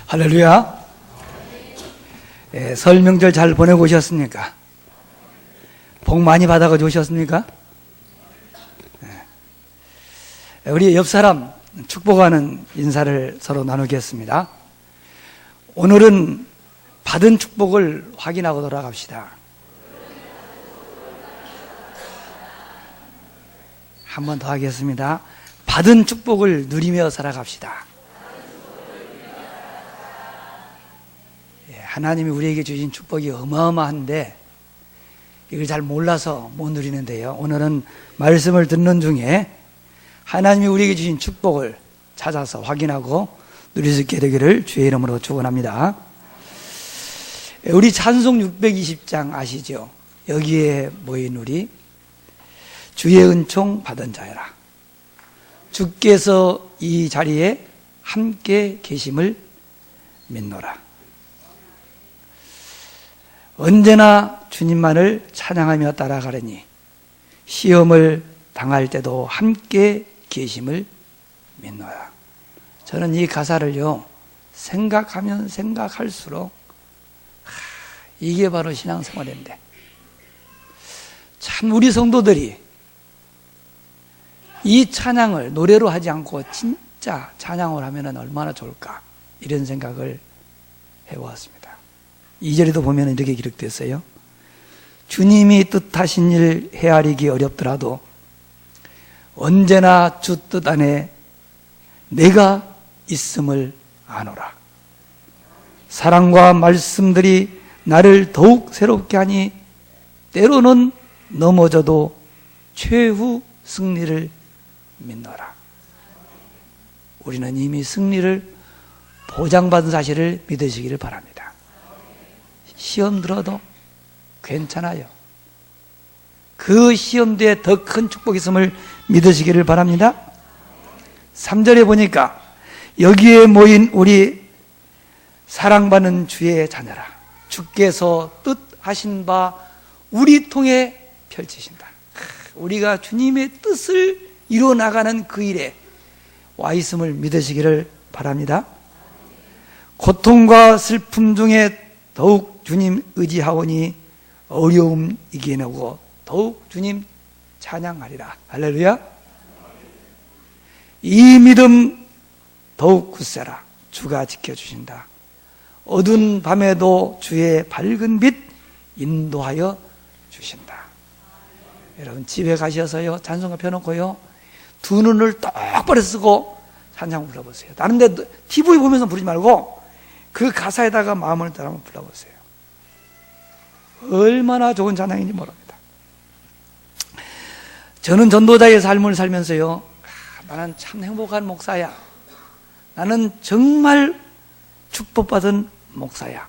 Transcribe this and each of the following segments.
할렐루야. 설 명절 잘 보내고 오셨습니까? 복 많이 받아가지고 오셨습니까? 우리 옆 사람 축복하는 인사를 서로 나누겠습니다. 오늘은 받은 축복을 확인하고 돌아갑시다. 한 번 더 하겠습니다. 받은 축복을 누리며 살아갑시다. 하나님이 우리에게 주신 축복이 어마어마한데 이걸 잘 몰라서 못 누리는데요. 오늘은 말씀을 듣는 중에 하나님이 우리에게 주신 축복을 찾아서 확인하고 누릴 수 있게 되기를 주의 이름으로 축원합니다. 우리 찬송 620장 아시죠? 여기에 모인 우리 주의 은총 받은 자여라. 주께서 이 자리에 함께 계심을 믿노라. 언제나 주님만을 찬양하며 따라가려니 시험을 당할 때도 함께 계심을 믿노라. 저는 이 가사를요 생각하면 생각할수록 이게 바로 신앙생활인데, 참 우리 성도들이 이 찬양을 노래로 하지 않고 진짜 찬양을 하면 얼마나 좋을까, 이런 생각을 해보았습니다. 2절에도 보면 이렇게 기록됐어요. 주님이 뜻하신 일 헤아리기 어렵더라도 언제나 주 뜻 안에 내가 있음을 아노라. 사랑과 말씀들이 나를 더욱 새롭게 하니 때로는 넘어져도 최후 승리를 믿노라. 우리는 이미 승리를 보장받은 사실을 믿으시기를 바랍니다. 시험 들어도 괜찮아요. 그 시험 뒤에 더 큰 축복이 있음을 믿으시기를 바랍니다. 3절에 보니까 여기에 모인 우리 사랑받는 주의 자녀라. 주께서 뜻하신 바 우리 통해 펼치신다. 우리가 주님의 뜻을 이루어나가는 그 일에 와 있음을 믿으시기를 바랍니다. 고통과 슬픔 중에 더욱 주님 의지하오니 어려움 이겨내고 더욱 주님 찬양하리라. 할렐루야. 이 믿음 더욱 굳세라. 주가 지켜주신다. 어두운 밤에도 주의 밝은 빛 인도하여 주신다. 여러분 집에 가셔서요 찬송가 펴놓고요 두 눈을 똑바로 쓰고 찬양 불러보세요. 다른 데 TV 보면서 부르지 말고 그 가사에다가 마음을 따라 한번 불러보세요. 얼마나 좋은 찬양인지 모릅니다. 저는 전도자의 삶을 살면서요, 나는 참 행복한 목사야, 나는 정말 축복받은 목사야,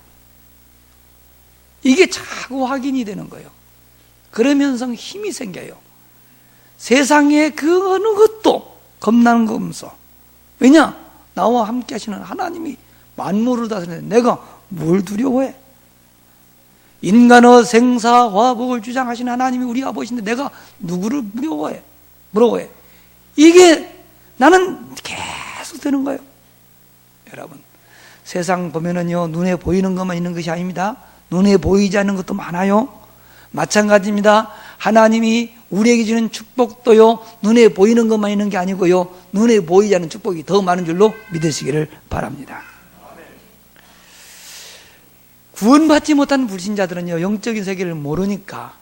이게 자꾸 확인이 되는 거예요. 그러면서 힘이 생겨요. 세상에 그 어느 것도 겁나는 거 없어. 왜냐? 나와 함께 하시는 하나님이 만물을 다스리는데 내가 뭘 두려워해? 인간의 생사화복을 주장하시는 하나님이 우리 아버지인데 내가 누구를 부러워해? 이게 나는 계속 되는 거예요. 여러분, 세상 보면은요 눈에 보이는 것만 있는 것이 아닙니다. 눈에 보이지 않는 것도 많아요. 마찬가지입니다. 하나님이 우리에게 주는 축복도요 눈에 보이는 것만 있는 게 아니고요 눈에 보이지 않는 축복이 더 많은 줄로 믿으시기를 바랍니다. 구원받지 못한 불신자들은요 영적인 세계를 모르니까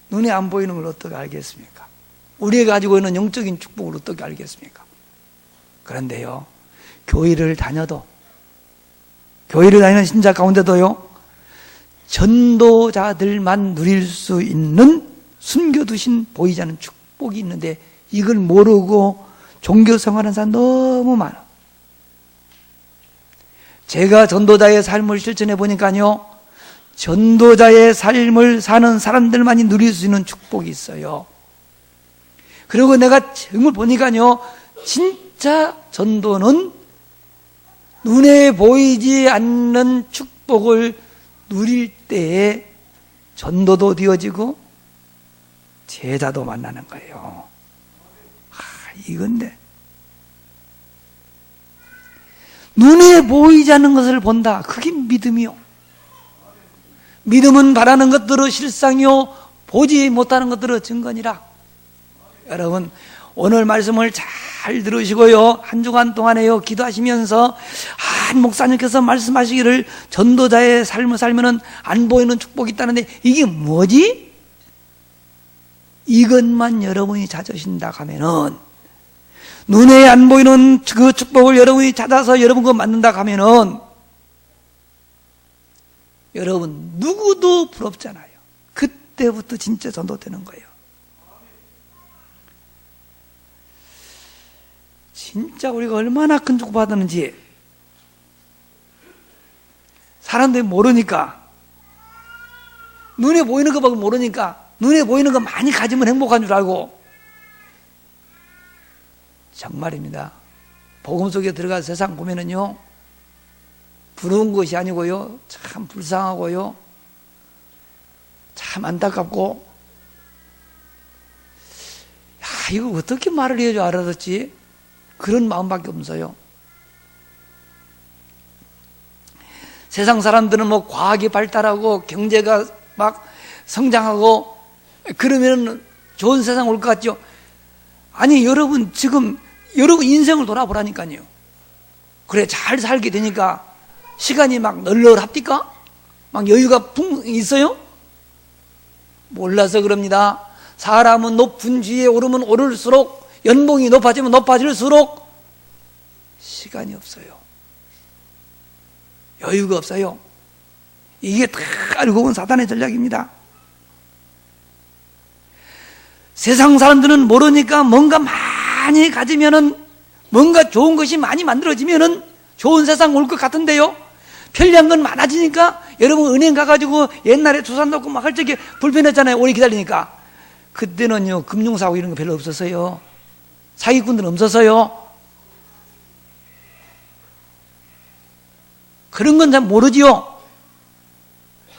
눈에 안 보이는 걸 어떻게 알겠습니까? 우리가 가지고 있는 영적인 축복을 어떻게 알겠습니까? 그런데요 교회를 다니는 신자 가운데도요 전도자들만 누릴 수 있는 숨겨두신 보이지 않는 축복이 있는데 이걸 모르고 종교 생활하는 사람 너무 많아. 제가 전도자의 삶을 실천해 보니까요 전도자의 삶을 사는 사람들만이 누릴 수 있는 축복이 있어요. 그리고 내가 정말 보니까요 진짜 전도는 눈에 보이지 않는 축복을 누릴 때에 전도도 되어지고 제자도 만나는 거예요. 이건데 눈에 보이지 않는 것을 본다. 그게 믿음이요. 믿음은 바라는 것들의 실상이요 보지 못하는 것들의 증거니라. 여러분, 오늘 말씀을 잘 들으시고요, 한 주간 동안에요 기도하시면서 한 목사님께서 말씀하시기를 전도자의 삶을 살면은 안 보이는 축복이 있다는데 이게 뭐지? 이것만 여러분이 찾으신다 하면은, 눈에 안 보이는 그 축복을 여러분이 찾아서 여러분 거 만든다 하면은 여러분 누구도 부럽잖아요. 그때부터 진짜 전도되는 거예요. 진짜 우리가 얼마나 큰 축복 받았는지 사람들이 모르니까, 눈에 보이는 것밖에 모르니까 눈에 보이는 거 많이 가지면 행복한 줄 알고, 정말입니다. 복음 속에 들어가서 세상 보면은요, 부러운 것이 아니고요, 참 불쌍하고요, 참 안타깝고, 야, 이거 어떻게 말을 해야지 알아듣지? 그런 마음밖에 없어요. 세상 사람들은 뭐 과학이 발달하고 경제가 막 성장하고 그러면 좋은 세상 올 것 같죠? 아니, 여러분 지금 여러분 인생을 돌아보라니까요. 그래, 잘 살게 되니까 시간이 막 널널합니까? 막 여유가 있어요? 몰라서 그럽니다. 사람은 높은 지위에 오르면 오를수록, 연봉이 높아지면 높아질수록 시간이 없어요. 여유가 없어요. 이게 다 알고 본 사단의 전략입니다. 세상 사람들은 모르니까 뭔가 많이 가지면은, 뭔가 좋은 것이 많이 만들어지면은 좋은 세상 올 것 같은데요, 편리한 건 많아지니까, 여러분 은행 가가지고 옛날에 주산 넣고 막 할 적에 불편했잖아요. 오래 기다리니까. 그때는요 금융사고 이런 거 별로 없었어요. 사기꾼들은 없었어요. 그런 건 잘 모르지요.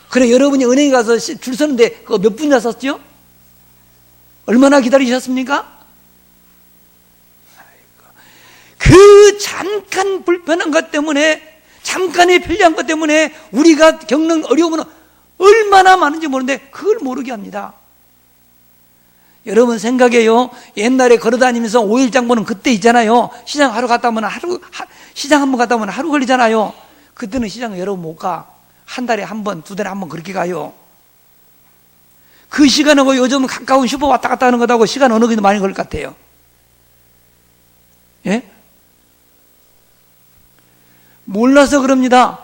그래, 여러분이 은행에 가서 줄 서는데 그거 몇 분이나 섰죠? 얼마나 기다리셨습니까? 그 잠깐 불편한 것 때문에, 잠깐의 편리한 것 때문에 우리가 겪는 어려움은 얼마나 많은지 모르는데 그걸 모르게 합니다. 여러분 생각해요. 옛날에 걸어다니면서 5일장 보는 그때 있잖아요. 시장 하루 갔다 오면 시장 한 번 갔다 오면 하루 걸리잖아요. 그때는 시장을 여러분 못 가. 한 달에 한 번, 두 달에 한 번 그렇게 가요. 그 시간하고 요즘 가까운 슈퍼 왔다 갔다 하는 것하고 시간 어느 게 더 많이 걸릴 것 같아요? 예? 몰라서 그럽니다.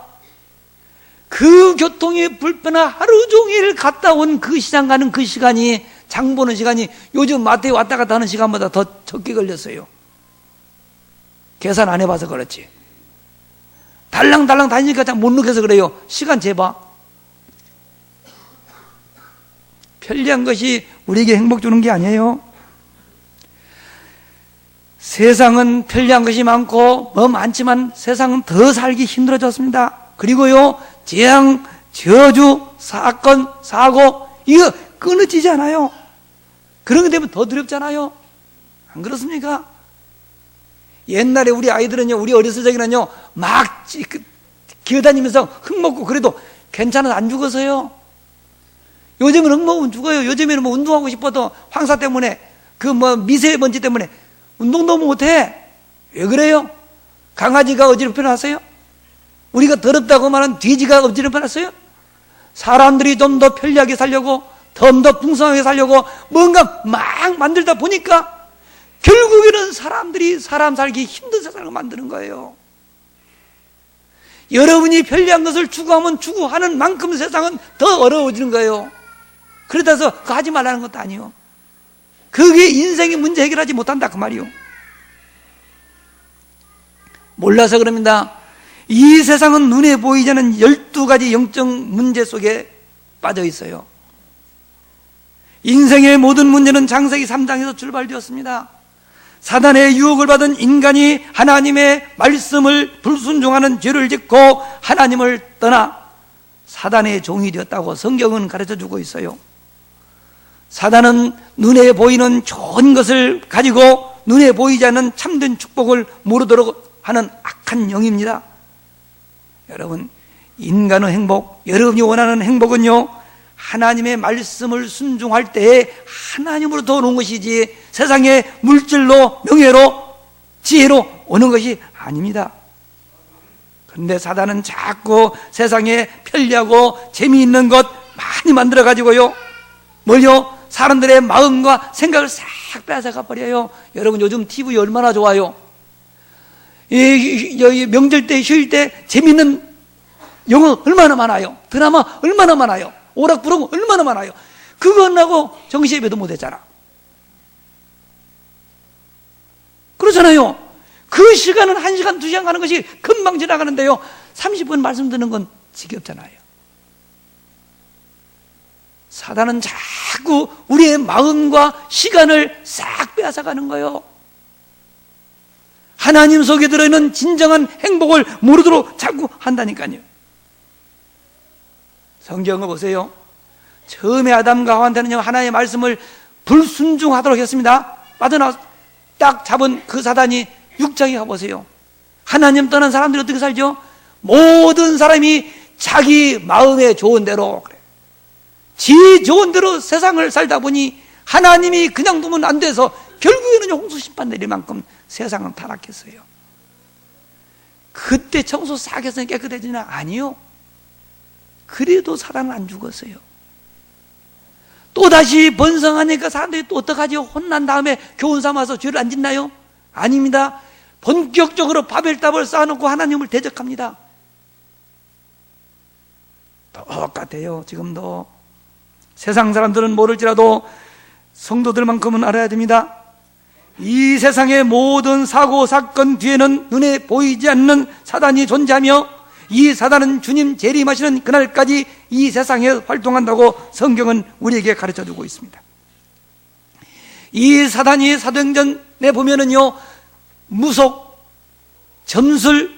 그 교통이 불편한 하루 종일 갔다 온 그 시장 가는 그 시간이, 장 보는 시간이 요즘 마트에 왔다 갔다 하는 시간보다 더 적게 걸렸어요. 계산 안 해봐서 그렇지. 달랑달랑 다니니까 잘 못 느껴서 그래요. 시간 재봐. 편리한 것이 우리에게 행복 주는 게 아니에요. 세상은 편리한 것이 많고 뭐 많지만 세상은 더 살기 힘들어졌습니다. 그리고요, 재앙, 저주, 사건, 사고, 이거 끊어지지 않아요. 그런 게 되면 더 두렵잖아요. 안 그렇습니까? 옛날에 우리 아이들은요, 우리 어렸을 적에는요, 막 기어다니면서 흙 먹고 그래도 괜찮아서 안 죽어서요. 요즘은 흙 먹으면 죽어요. 요즘에는 뭐 운동하고 싶어도 황사 때문에, 그 뭐 미세먼지 때문에 운동도 못해. 왜 그래요? 강아지가 어지럽혀 놨어요? 우리가 더럽다고 말한 돼지가 어지럽혀 놨어요? 사람들이 좀 더 편리하게 살려고, 좀 더 풍성하게 살려고 뭔가 막 만들다 보니까 결국에는 사람들이 사람 살기 힘든 세상을 만드는 거예요. 여러분이 편리한 것을 추구하면 추구하는 만큼 세상은 더 어려워지는 거예요. 그렇다 해서 그거 하지 말라는 것도 아니에요. 그게 인생의 문제 해결하지 못한다 그 말이요. 몰라서 그럽니다. 이 세상은 눈에 보이지 않는 12가지 영적 문제 속에 빠져 있어요. 인생의 모든 문제는 창세기 3장에서 출발되었습니다. 사단의 유혹을 받은 인간이 하나님의 말씀을 불순종하는 죄를 짓고 하나님을 떠나 사단의 종이 되었다고 성경은 가르쳐주고 있어요. 사단은 눈에 보이는 좋은 것을 가지고 눈에 보이지 않는 참된 축복을 모르도록 하는 악한 영입니다. 여러분, 인간의 행복, 여러분이 원하는 행복은요, 하나님의 말씀을 순종할 때에 하나님으로부터 오는 것이지 세상의 물질로, 명예로, 지혜로 오는 것이 아닙니다. 그런데 사단은 자꾸 세상에 편리하고 재미있는 것 많이 만들어 가지고요, 뭘요? 사람들의 마음과 생각을 싹 빼앗아가 버려요. 여러분, 요즘 TV 얼마나 좋아요. 명절 때, 휴일 때 재미있는 영화 얼마나 많아요. 드라마 얼마나 많아요. 오락부락 얼마나 많아요. 그거하고 정시예배도 못했잖아. 그렇잖아요. 그 시간은 1시간, 2시간 가는 것이 금방 지나가는데요, 30분 말씀 듣는 건 지겹잖아요. 사단은 자꾸 우리의 마음과 시간을 싹 빼앗아가는 거예요. 하나님 속에 들어있는 진정한 행복을 모르도록 자꾸 한다니까요. 성경을 보세요. 처음에 아담과 하와한테는 하나님의 말씀을 불순종하도록 했습니다. 빠져나와 딱 잡은 그 사단이 6장에 가보세요. 하나님 떠난 사람들이 어떻게 살죠? 모든 사람이 자기 마음에 좋은 대로, 그래, 지 좋은 대로 세상을 살다 보니 하나님이 그냥 두면 안 돼서 결국에는 홍수 심판 내릴 만큼 세상은 타락했어요. 그때 청소 싹 해서 깨끗해지나? 아니요. 그래도 사람은 안 죽었어요. 또다시 번성하니까 사람들이 또 어떡하죠? 혼난 다음에 교훈 삼아서 죄를 안 짓나요? 아닙니다. 본격적으로 바벨탑을 쌓아놓고 하나님을 대적합니다. 똑같아요. 지금도 세상 사람들은 모를지라도 성도들만큼은 알아야 됩니다. 이 세상의 모든 사고 사건 뒤에는 눈에 보이지 않는 사단이 존재하며, 이 사단은 주님 재림하시는 그날까지 이 세상에 활동한다고 성경은 우리에게 가르쳐주고 있습니다. 이 사단이 사도행전에 보면은요, 무속, 점술,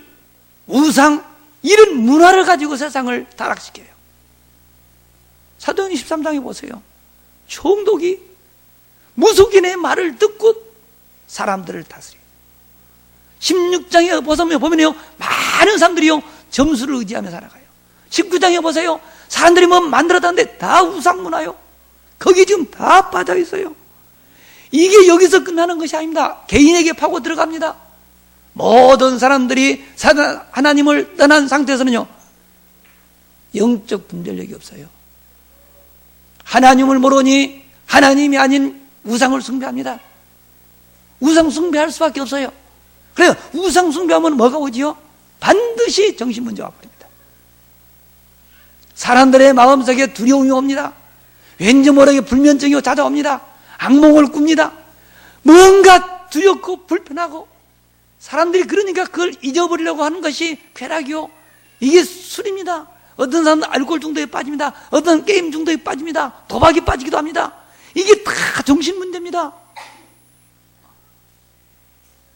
우상, 이런 문화를 가지고 세상을 타락시켜요. 사도행전 13장에 보세요. 총독이 무속인의 말을 듣고 사람들을 다스려요. 16장에 보면요, 많은 사람들이요, 점수를 의지하며 살아가요. 19장에 보세요. 사람들이 뭐 만들었다는데 다 우상문화요. 거기 지금 다 빠져 있어요. 이게 여기서 끝나는 것이 아닙니다. 개인에게 파고 들어갑니다. 모든 사람들이 하나님을 떠난 상태에서는요, 영적 분별력이 없어요. 하나님을 모르니 하나님이 아닌 우상을 숭배합니다. 우상 숭배할 수밖에 없어요. 그래요. 우상 숭배하면 뭐가 오지요? 반드시 정신문제가 와버립니다. 사람들의 마음속에 두려움이 옵니다. 왠지 모르게 불면증이 찾아옵니다. 악몽을 꿉니다. 뭔가 두렵고 불편하고, 사람들이 그러니까 그걸 잊어버리려고 하는 것이 쾌락이요, 이게 술입니다. 어떤 사람은 알코올 중독에 빠집니다. 어떤 게임 중독에 빠집니다. 도박에 빠지기도 합니다. 이게 다 정신문제입니다.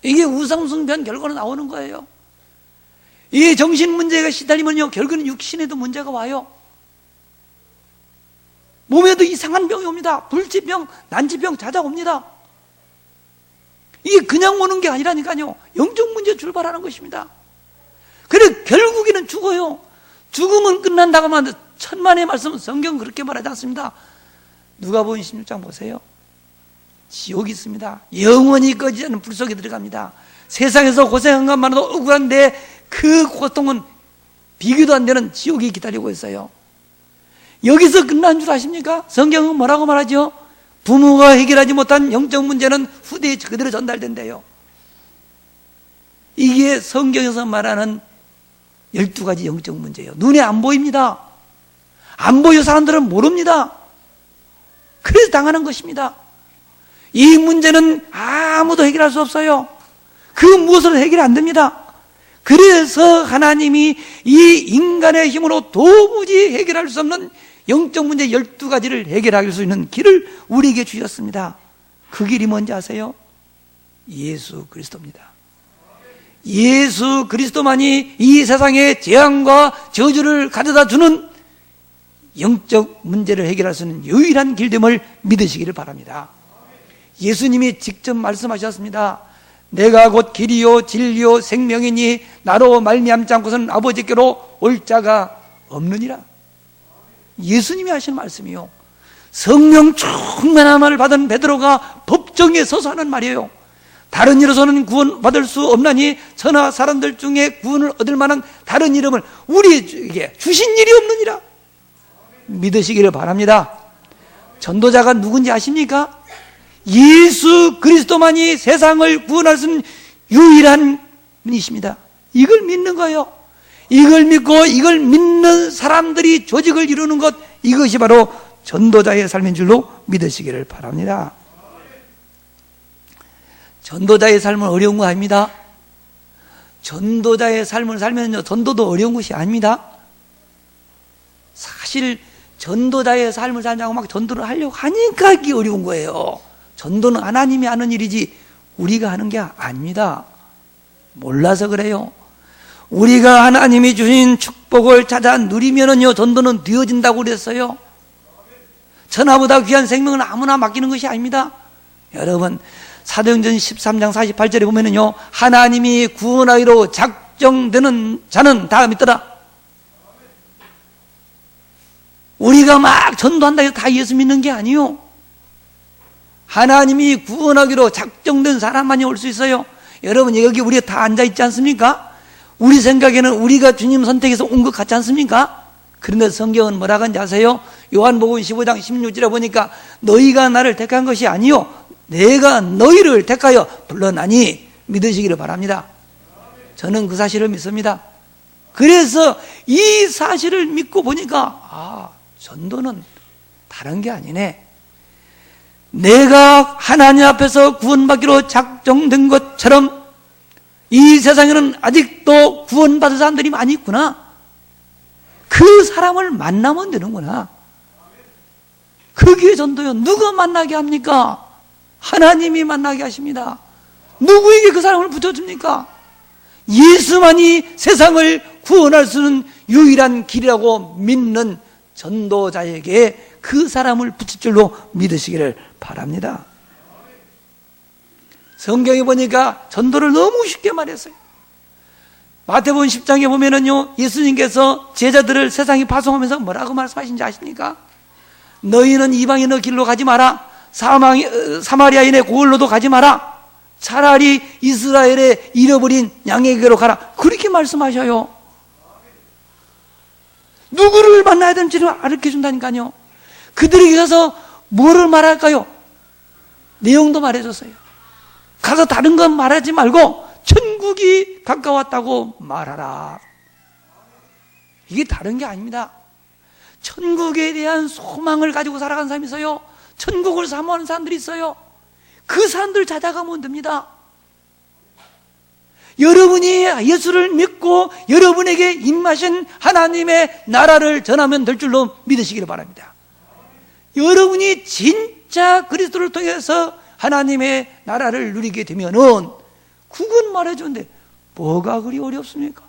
이게 우상숭배한 결과로 나오는 거예요. 이 정신문제가 시달리면요, 결국은 육신에도 문제가 와요. 몸에도 이상한 병이 옵니다. 불치병, 난치병 찾아옵니다. 이게 그냥 오는 게 아니라니까요, 영적 문제 출발하는 것입니다. 그래 결국에는 죽어요. 죽으면 끝난다고 하면 천만의 말씀은 성경은 그렇게 말하지 않습니다. 누가복음 16장 보세요. 지옥이 있습니다. 영원히 꺼지지 않는 불 속에 들어갑니다. 세상에서 고생한 것만으로도 억울한데 그 고통은 비교도 안 되는 지옥이 기다리고 있어요. 여기서 끝난 줄 아십니까? 성경은 뭐라고 말하죠? 부모가 해결하지 못한 영적 문제는 후대에 그대로 전달된대요. 이게 성경에서 말하는 12가지 영적 문제예요. 눈에 안 보입니다. 안 보여 사람들은 모릅니다. 그래서 당하는 것입니다. 이 문제는 아무도 해결할 수 없어요. 그 무엇으로 해결이 안 됩니다. 그래서 하나님이 이 인간의 힘으로 도무지 해결할 수 없는 영적 문제 12가지를 해결할 수 있는 길을 우리에게 주셨습니다. 그 길이 뭔지 아세요? 예수 그리스도입니다. 예수 그리스도만이 이 세상의 재앙과 저주를 가져다 주는 영적 문제를 해결할 수 있는 유일한 길됨을 믿으시기를 바랍니다. 예수님이 직접 말씀하셨습니다. 내가 곧 길이요 진리요 생명이니 나로 말미암지 않고서는 아버지께로 올 자가 없느니라. 예수님이 하시는 말씀이요. 성령 충만한 말을 받은 베드로가 법정에 서서 하는 말이에요. 다른 이로서는 구원받을 수 없나니 천하 사람들 중에 구원을 얻을 만한 다른 이름을 우리에게 주신 일이 없느니라. 믿으시기를 바랍니다. 전도자가 누군지 아십니까? 예수 그리스도만이 세상을 구원할 수 있는 유일한 분이십니다. 이걸 믿는 거예요. 이걸 믿고 이걸 믿는 사람들이 조직을 이루는 것, 이것이 바로 전도자의 삶인 줄로 믿으시기를 바랍니다. 전도자의 삶은 어려운 거 아닙니다. 전도자의 삶을 살면요, 전도도 어려운 것이 아닙니다. 사실 전도자의 삶을 살자고 막 전도를 하려고 하니까 이게 어려운 거예요. 전도는 하나님이 하는 일이지 우리가 하는 게 아닙니다. 몰라서 그래요. 우리가 하나님이 주신 축복을 찾아 누리면은요, 전도는 되어진다고 그랬어요. 천하보다 귀한 생명은 아무나 맡기는 것이 아닙니다. 여러분, 사도행전 13장 48절에 보면은요, 하나님이 구원하기로 작정되는 자는 다 믿더라. 우리가 막 전도한다 해서 다 예수 믿는 게 아니요. 하나님이 구원하기로 작정된 사람만이 올 수 있어요. 여러분, 여기 우리가 다 앉아있지 않습니까? 우리 생각에는 우리가 주님 선택해서 온 것 같지 않습니까? 그런데 성경은 뭐라고 하는지 아세요? 요한복음 15장 16절에 보니까 너희가 나를 택한 것이 아니요 내가 너희를 택하여 불러나니 믿으시기를 바랍니다. 저는 그 사실을 믿습니다. 그래서 이 사실을 믿고 보니까 전도는 다른 게 아니네. 내가 하나님 앞에서 구원받기로 작정된 것처럼 이 세상에는 아직도 구원받은 사람들이 많이 있구나. 그 사람을 만나면 되는구나. 그게 전도요. 누가 만나게 합니까? 하나님이 만나게 하십니다. 누구에게 그 사람을 붙여줍니까? 예수만이 세상을 구원할 수 있는 유일한 길이라고 믿는 전도자에게 그 사람을 붙일 줄로 믿으시기를 바랍니다. 성경에 보니까 전도를 너무 쉽게 말했어요. 마태복음 10장에 보면은요, 예수님께서 제자들을 세상에 파송하면서 뭐라고 말씀하신지 아십니까? 너희는 이방인의 길로 가지 마라. 사마리아인의 고을로도 가지 마라. 차라리 이스라엘의 잃어버린 양에게로 가라. 그렇게 말씀하셔요. 누구를 만나야 되는지를 가르쳐 준다니까요. 그들에게 가서 뭐를 말할까요? 내용도 말해줬어요. 가서 다른 건 말하지 말고 천국이 가까웠다고 말하라. 이게 다른 게 아닙니다. 천국에 대한 소망을 가지고 살아가는 사람이 있어요. 천국을 사모하는 사람들이 있어요. 그 사람들 찾아가면 됩니다. 여러분이 예수를 믿고 여러분에게 임하신 하나님의 나라를 전하면 될 줄로 믿으시기를 바랍니다. 여러분이 진짜 그리스도를 통해서 하나님의 나라를 누리게 되면은 그건 말해주는데 뭐가 그리 어렵습니까?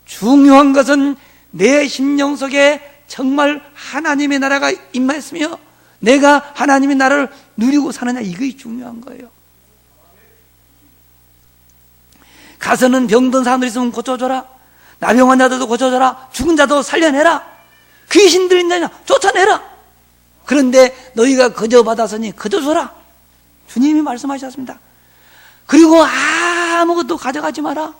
중요한 것은 내 심령 속에 정말 하나님의 나라가 임하였으며 내가 하나님의 나라를 누리고 사느냐, 이게 중요한 거예요. 가서는 병든 사람들 있으면 고쳐줘라. 나병 자들도 고쳐줘라. 죽은 자도 살려내라. 귀신들 있느냐 쫓아내라. 그런데 너희가 거저 받았으니 거저 줘라. 주님이 말씀하셨습니다. 그리고 아무것도 가져가지 마라.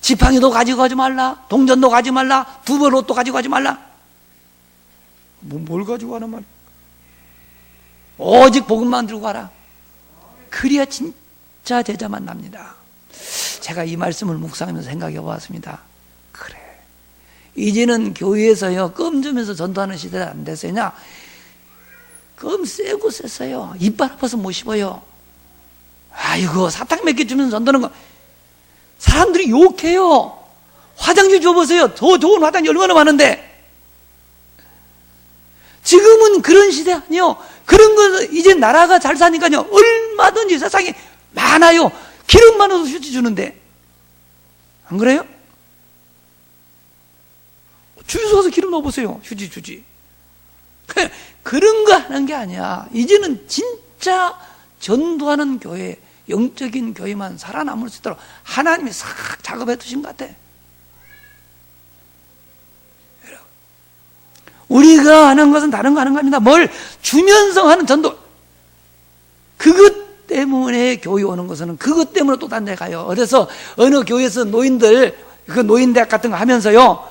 지팡이도 가지고 가지 말라. 동전도 가지 말라. 두벌 옷도 가지고 가지 말라. 뭘 가지고 가는 말이야? 오직 복음만 들고 가라. 그래야 진짜 제자 만납니다. 제가 이 말씀을 묵상하면서 생각해 보았습니다. 그래, 이제는 교회에서요 껌 주면서 전도하는 시대가 안 됐어요. 껌 세고 셌어요. 이빨 아파서 못 씹어요. 아이고, 사탕 몇 개 주면서 전도하는 거 사람들이 욕해요. 화장지 줘보세요. 더 좋은 화장지 얼마나 많은데. 지금은 그런 시대 아니요. 그런 거 이제 나라가 잘 사니까요 얼마든지 세상에 많아요. 기름 많아도 휴지 주는데 안 그래요? 주유소 가서 기름 넣어보세요. 휴지 주지. 그런 거 하는 게 아니야. 이제는 진짜 전도하는 교회, 영적인 교회만 살아남을 수 있도록 하나님이 싹 작업해 두신 것 같아. 우리가 하는 것은 다른 거 하는 겁니다. 뭘 주면서 하는 전도. 그것 때문에 교회 오는 것은 그것 때문에 또 딴 데 가요. 그래서 어느 교회에서 노인들, 그 노인대학 같은 거 하면서요,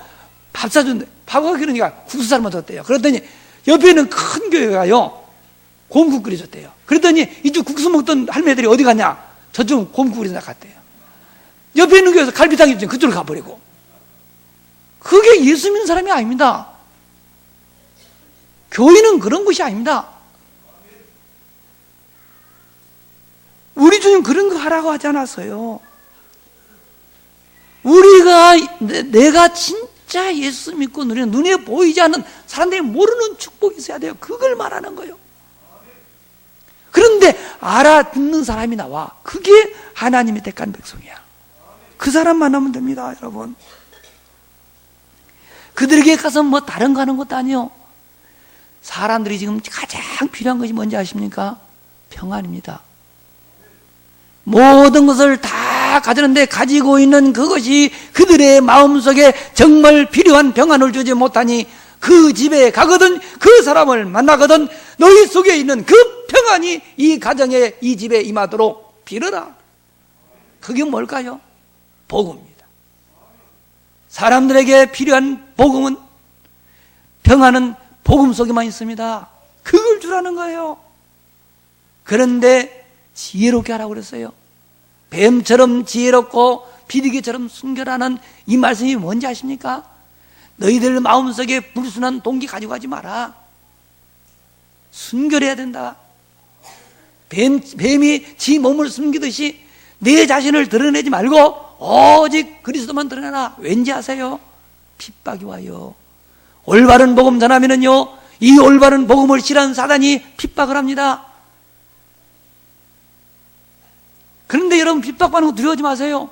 밥 사준대. 밥하고 그러니까 국수 삶아 줬대요. 그랬더니 옆에 있는 큰 교회가요, 곰국 끓여줬대요. 그랬더니 이쪽 국수 먹던 할매들이 어디 갔냐? 저쪽은 곰국 끓여서 갔대요. 옆에 있는 교회에서 갈비탕 해주니 그쪽으로 가버리고. 그게 예수 믿는 사람이 아닙니다. 교회는 그런 것이 아닙니다. 우리 주님 그런 거 하라고 하지 않았어요. 우리가 내가 진짜 예수 믿고 누리는 눈에 보이지 않는 사람들이 모르는 축복이 있어야 돼요. 그걸 말하는 거예요. 그런데 알아듣는 사람이 나와. 그게 하나님이 택한 백성이야. 그 사람 만나면 됩니다, 여러분. 그들에게 가서 뭐 다른 거 하는 것도 아니요. 사람들이 지금 가장 필요한 것이 뭔지 아십니까? 평안입니다. 모든 것을 다 가졌는데 가지고 있는 그것이 그들의 마음속에 정말 필요한 평안을 주지 못하니 그 집에 가거든 그 사람을 만나거든 너희 속에 있는 그 평안이 이 가정에 이 집에 임하도록 빌어라. 그게 뭘까요? 복음입니다. 사람들에게 필요한 복음은, 평안은 복음 속에만 있습니다. 그걸 주라는 거예요. 그런데 지혜롭게 하라고 그랬어요. 뱀처럼 지혜롭고 비둘기처럼 순결하는 이 말씀이 뭔지 아십니까? 너희들 마음속에 불순한 동기 가지고 가지 마라. 순결해야 된다. 뱀이 지 몸을 숨기듯이 내 자신을 드러내지 말고 오직 그리스도만 드러내라. 왠지 아세요? 핍박이 와요. 올바른 복음 전하면은요, 이 올바른 복음을 싫어하는 사단이 핍박을 합니다. 그런데 여러분, 핍박받는 거 두려워하지 마세요.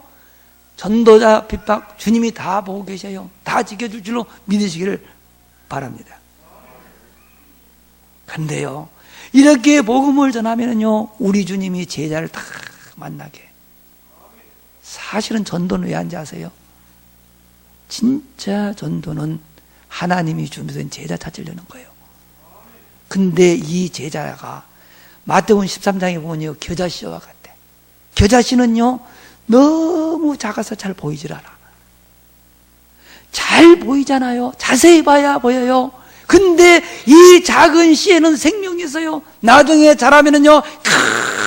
전도자 핍박 주님이 다 보고 계셔요. 다 지켜줄 줄로 믿으시기를 바랍니다. 그런데요, 이렇게 복음을 전하면은요, 우리 주님이 제자를 다 만나게. 사실은 전도는 왜 하는지 아세요? 진짜 전도는 하나님이 준비된 제자 찾으려는 거예요. 근데 이 제자가 마태복음 13장에 보면요, 겨자씨와 같대. 겨자씨는요, 너무 작아서 잘 보이질 않아. 잘 보이잖아요. 자세히 봐야 보여요. 근데 이 작은 씨에는 생명이 있어요. 나중에 자라면은요,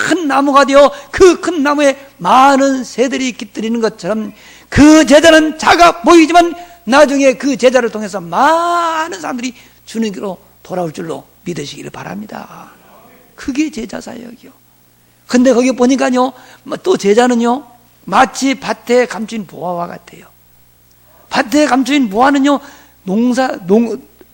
큰 나무가 되어 그 큰 나무에 많은 새들이 깃들이는 것처럼 그 제자는 작아 보이지만 나중에 그 제자를 통해서 많은 사람들이 주님께로 돌아올 줄로 믿으시기를 바랍니다. 그게 제자 사역이요. 근데 거기 보니까요, 또 제자는요, 마치 밭에 감춘 보화와 같아요. 밭에 감춘 보화는요,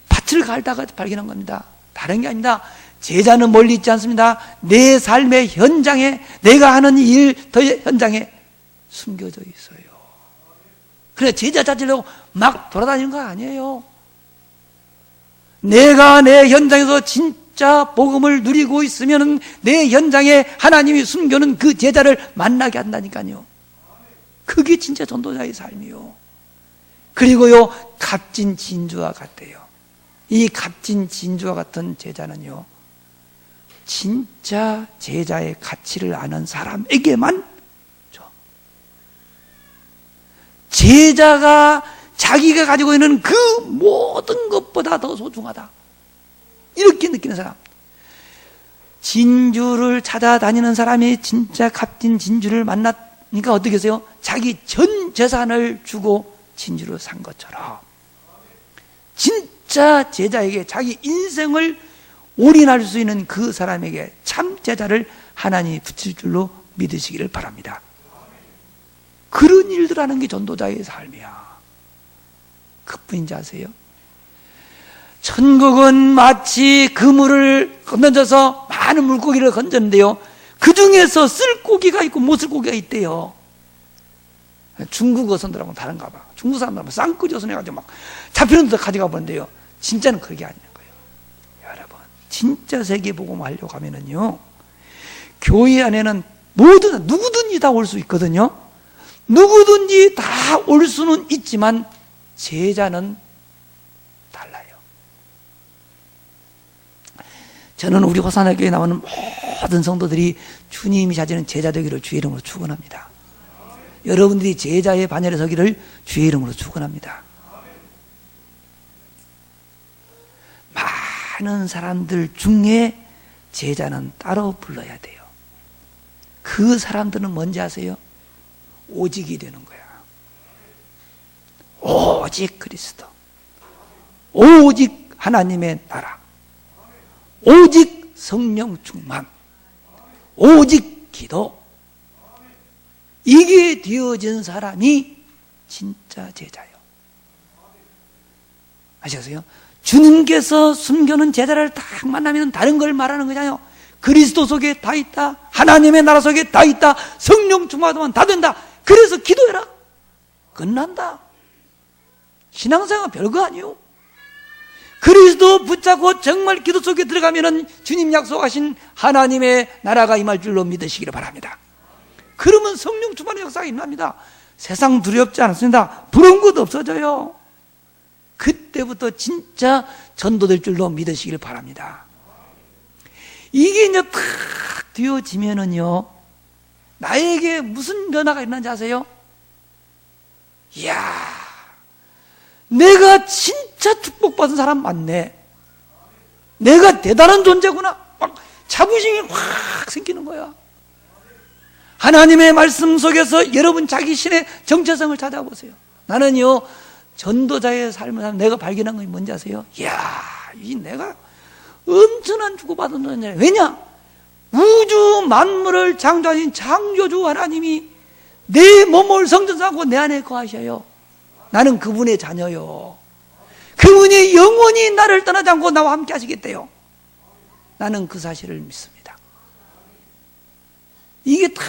밭을 갈다가 발견한 겁니다. 다른 게 아닙니다. 제자는 멀리 있지 않습니다. 내 삶의 현장에, 내가 하는 일 현장에 숨겨져 있어요. 그래, 제자 찾으려고 막 돌아다니는 거 아니에요. 내가 내 현장에서 진짜 복음을 누리고 있으면 내 현장에 하나님이 숨겨놓은 그 제자를 만나게 한다니까요. 그게 진짜 전도자의 삶이요. 그리고요, 값진 진주와 같대요. 이 값진 진주와 같은 제자는요, 진짜 제자의 가치를 아는 사람에게만 줘. 제자가 자기가 가지고 있는 그 모든 것보다 더 소중하다, 이렇게 느끼는 사람. 진주를 찾아다니는 사람이 진짜 값진 진주를 만났으니까 어떻게 해서요? 자기 전 재산을 주고 진주를 산 것처럼 진짜 제자에게 자기 인생을 올인할 수 있는 그 사람에게 참 제자를 하나님이 붙일 줄로 믿으시기를 바랍니다. 그런 일들 하는 게 전도자의 삶이야. 그뿐인지 아세요? 천국은 마치 그물을 건져서 많은 물고기를 건졌는데요, 그 중에서 쓸 고기가 있고 못 쓸 고기가 있대요. 중국 어선들하고는 다른가 봐. 중국 사람들은 쌍꺼지 어선 해가지고 막 잡히는 데 가져가 보는데요, 진짜는 그게 아닌 거예요. 여러분, 진짜 세계복음 하려고 하면은요, 교회 안에는 모든 누구든지 다 올 수 있거든요. 누구든지 다 올 수는 있지만 제자는 달라요. 저는 우리 호산나교회에 나오는 모든 성도들이 주님이 찾으는 제자 되기를 주의 이름으로 축원합니다. 여러분들이 제자의 반열에 서기를 주의 이름으로 축원합니다. 많은 사람들 중에 제자는 따로 불러야 돼요. 그 사람들은 뭔지 아세요? 오직이 되는 거야. 오직 그리스도, 오직 하나님의 나라, 오직 성령 충만, 오직 기도. 이게 되어진 사람이 진짜 제자예요. 아시겠어요? 주님께서 숨겨놓은 제자를 딱 만나면 다른 걸 말하는 거잖아요. 그리스도 속에 다 있다, 하나님의 나라 속에 다 있다, 성령 충만하면 다 된다. 그래서 기도해라. 끝난다. 신앙생활 별거 아니에요. 그리스도 붙잡고 정말 기도 속에 들어가면은 주님 약속하신 하나님의 나라가 임할 줄로 믿으시기를 바랍니다. 그러면 성령 충만의 역사가 임합니다. 세상 두렵지 않습니다. 부러운 것도 없어져요. 그때부터 진짜 전도될 줄로 믿으시기를 바랍니다. 이게 이제 탁 되어지면은요, 나에게 무슨 변화가 일어난지 아세요? 이야, 내가 진짜 축복받은 사람 맞네. 내가 대단한 존재구나. 막 자부심이 확 생기는 거야. 하나님의 말씀 속에서 여러분 자기 신의 정체성을 찾아보세요. 나는요, 전도자의 삶을 하면 내가 발견한 것이 뭔지 아세요? 이야, 이 내가 엄청난 주고받은 존재야. 왜냐? 우주 만물을 창조하신 창조주 하나님이 내 몸을 성전하고 내 안에 거하셔요. 나는 그분의 자녀요. 그분이 영원히 나를 떠나지 않고 나와 함께 하시겠대요. 나는 그 사실을 믿습니다. 이게 다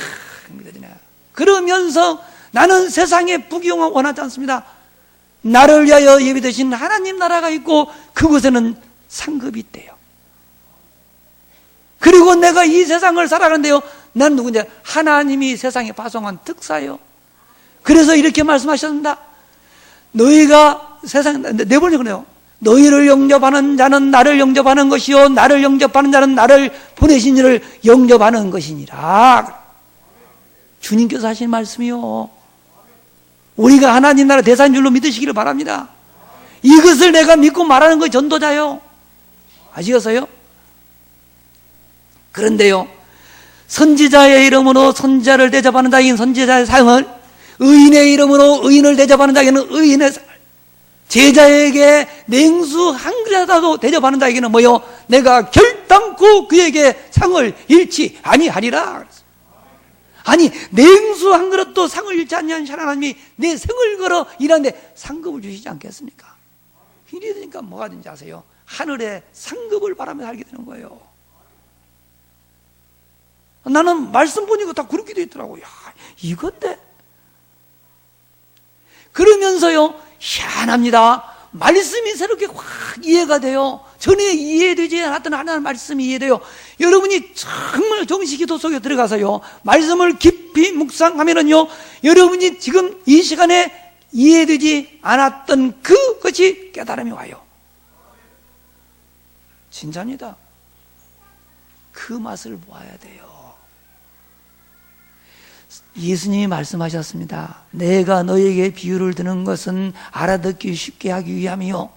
믿어지네. 그러면서 나는 세상의 부귀영화 원하지 않습니다. 나를 위하여 예비되신 하나님 나라가 있고 그곳에는 상급이 있대요. 그리고 내가 이 세상을 살아가는데요, 난 누구냐? 하나님이 세상에 파송한 특사예요. 그래서 이렇게 말씀하셨습니다. 너희가 세상 내버려 그래요. 너희를 영접하는 자는 나를 영접하는 것이요, 나를 영접하는 자는 나를 보내신 이를 영접하는 것이니라. 주님께서 하신 말씀이요. 우리가 하나님 나라 대사인 줄로 믿으시기를 바랍니다. 이것을 내가 믿고 말하는 것이 전도자요. 아시겠어요? 그런데요, 선지자의 이름으로 선지자를 대접하는 자에게는 선지자의 상을, 의인의 이름으로 의인을 대접하는 자에게는 의인의 상을, 제자에게 냉수 한 그릇이라도 대접하는 자에게는 뭐요? 내가 결단코 그에게 상을 잃지 아니하리라. 아니, 냉수 한 그릇도 상을 잃지 아니하는 하나님이 내 생을 걸어 일하는데 상급을 주시지 않겠습니까? 이래 되니까 뭐가 되는지 아세요? 하늘에 상급을 바라며 살게 되는 거예요. 나는 말씀 보니까 다 그렇게 돼 있더라고요. 야, 이건데? 그러면서요, 희한합니다. 말씀이 새롭게 확 이해가 돼요. 전에 이해되지 않았던 하나님의 말씀이 이해돼요. 여러분이 정말 정식 기도 속에 들어가서요, 말씀을 깊이 묵상하면은요, 여러분이 지금 이 시간에 이해되지 않았던 그것이 깨달음이 와요. 진짜입니다. 그 맛을 보아야 돼요. 예수님이 말씀하셨습니다. 내가 너에게 비유를 드는 것은 알아듣기 쉽게 하기 위함이요,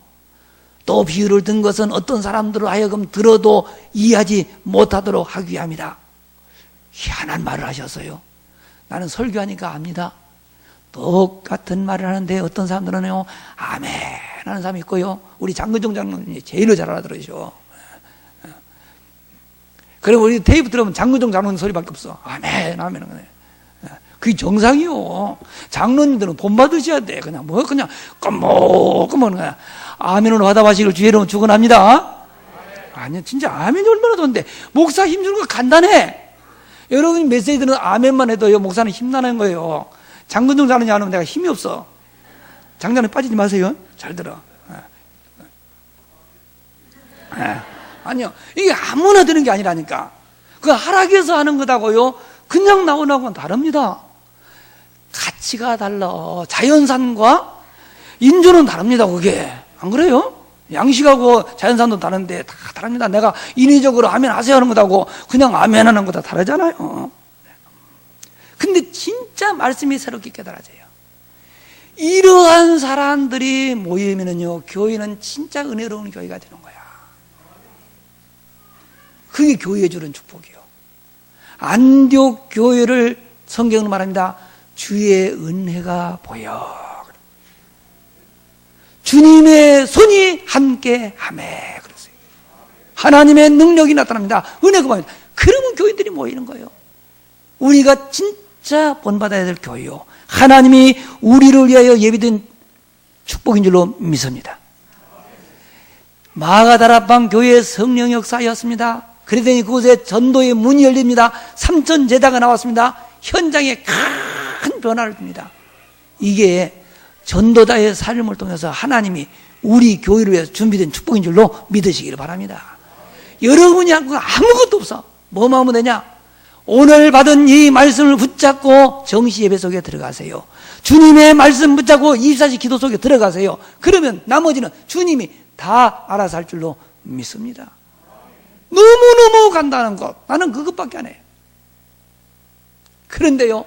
또 비유를 든 것은 어떤 사람들을 하여금 들어도 이해하지 못하도록 하기 위함이다. 희한한 말을 하셨어요. 나는 설교하니까 압니다. 똑같은 말을 하는데 어떤 사람들은요, 아멘 하는 사람이 있고요, 우리 장근종 장로님이 제일 잘 알아들으셔. 그리고 우리 테이프 들으면 장근종 장로님 소리밖에 없어. 아멘 아멘. 그게 정상이요. 장로님들은 돈 받으셔야 돼. 그냥 그냥 꺼먹꺼먹 그냥 아멘으로 화답하시길 주의 이름으로 축원합니다. 아니, 진짜 아멘이 얼마나 좋은데. 목사 힘주는 거 간단해. 여러분이 메시지 들은 아멘만 해도요, 목사는 힘나는 거예요. 장근종 장로님 안 하면 내가 힘이 없어. 장난에 빠지지 마세요. 잘 들어. 아니요, 이게 아무나 되는 게 아니라니까. 그 하락해서 하는 것하고요, 그냥 나오는 건 다릅니다. 가치가 달라. 자연산과 인조는 다릅니다, 그게. 안 그래요? 양식하고 자연산도 다른데 다 다릅니다. 내가 인위적으로 아멘 하세요 하는 것하고 그냥 아멘 하는 거 다 다르잖아요. 근데 진짜 말씀이 새롭게 깨달아져요. 이러한 사람들이 모이면은요, 교회는 진짜 은혜로운 교회가 되는 거야. 그게 교회에 주는 축복이요. 안디옥 교회를 성경은 말합니다. 주의 은혜가 보여. 주님의 손이 함께 하매. 그랬어요. 하나님의 능력이 나타납니다. 은혜가 보입니다. 그러면 교인들이 모이는 거예요. 우리가 진짜 본받아야 될 교회요. 하나님이 우리를 위하여 예비된 축복인 줄로 믿습니다. 마가다락방 교회의 성령 역사였습니다. 그러더니 그곳에 전도의 문이 열립니다. 3천 제자가 나왔습니다. 현장에 큰 변화를 줍니다. 이게 전도자의 삶을 통해서 하나님이 우리 교회를 위해서 준비된 축복인 줄로 믿으시기를 바랍니다. 여러분이 아무것도 없어. 뭐만 하면 되냐? 오늘 받은 이 말씀을 붙잡고 정시 예배 속에 들어가세요. 주님의 말씀 붙잡고 24시 기도 속에 들어가세요. 그러면 나머지는 주님이 다 알아서 할 줄로 믿습니다. 너무너무 간단한 것. 나는 그것밖에 안 해요. 그런데요,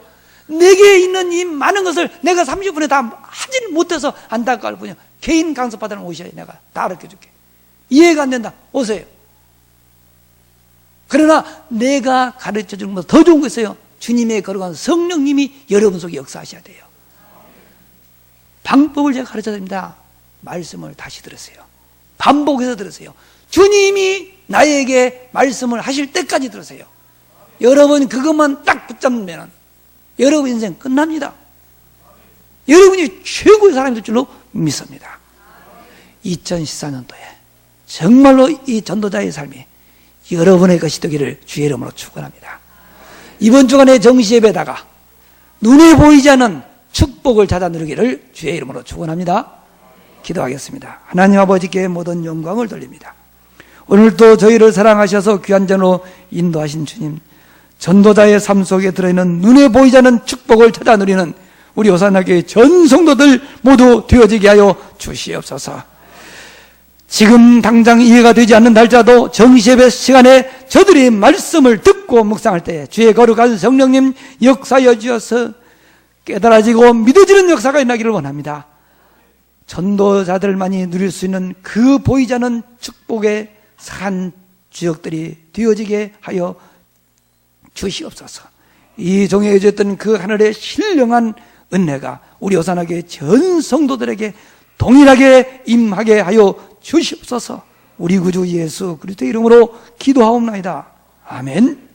내게 있는 이 많은 것을 내가 30분에 다 하지는 못해서 안다고 할 뿐이야. 개인 강습 받으러 오셔야 내가 다 가르쳐 줄게. 이해가 안 된다. 오세요. 그러나 내가 가르쳐 주는 것보다 더 좋은 거 있어요. 주님의 거룩한 성령님이 여러분 속에 역사하셔야 돼요. 방법을 제가 가르쳐 드립니다. 말씀을 다시 들으세요. 반복해서 들으세요. 주님이 나에게 말씀을 하실 때까지 들으세요. 여러분 그것만 딱 붙잡으면 여러분 인생 끝납니다. 여러분이 최고의 사람이 될 줄로 믿습니다. 2014년도에 정말로 이 전도자의 삶이 여러분의 것이 되기를 주의 이름으로 축원합니다. 이번 주간의 정시예배다가 눈에 보이지 않는 축복을 찾아 누리기를 주의 이름으로 축원합니다. 기도하겠습니다. 하나님 아버지께 모든 영광을 돌립니다. 오늘도 저희를 사랑하셔서 귀한 전으로 인도하신 주님, 전도자의 삶 속에 들어있는 눈에 보이지 않는 축복을 찾아 누리는 우리 호산나교회 전 성도들 모두 되어지게 하여 주시옵소서. 지금 당장 이해가 되지 않는달지라도 정시예배 시간에 저들이 말씀을 듣고 묵상할 때 주의 거룩한 성령님 역사여 주셔서 깨달아지고 믿어지는 역사가 일어나기를 원합니다. 전도자들만이 누릴 수 있는 그 보이지 않는 축복의 산 주역들이 되어지게 하여 주시옵소서. 이 종에게 주었던 그 하늘의 신령한 은혜가 우리 호산나교회 전 성도들에게 동일하게 임하게 하여 주시옵소서. 우리 구주 예수 그리스도의 이름으로 기도하옵나이다. 아멘.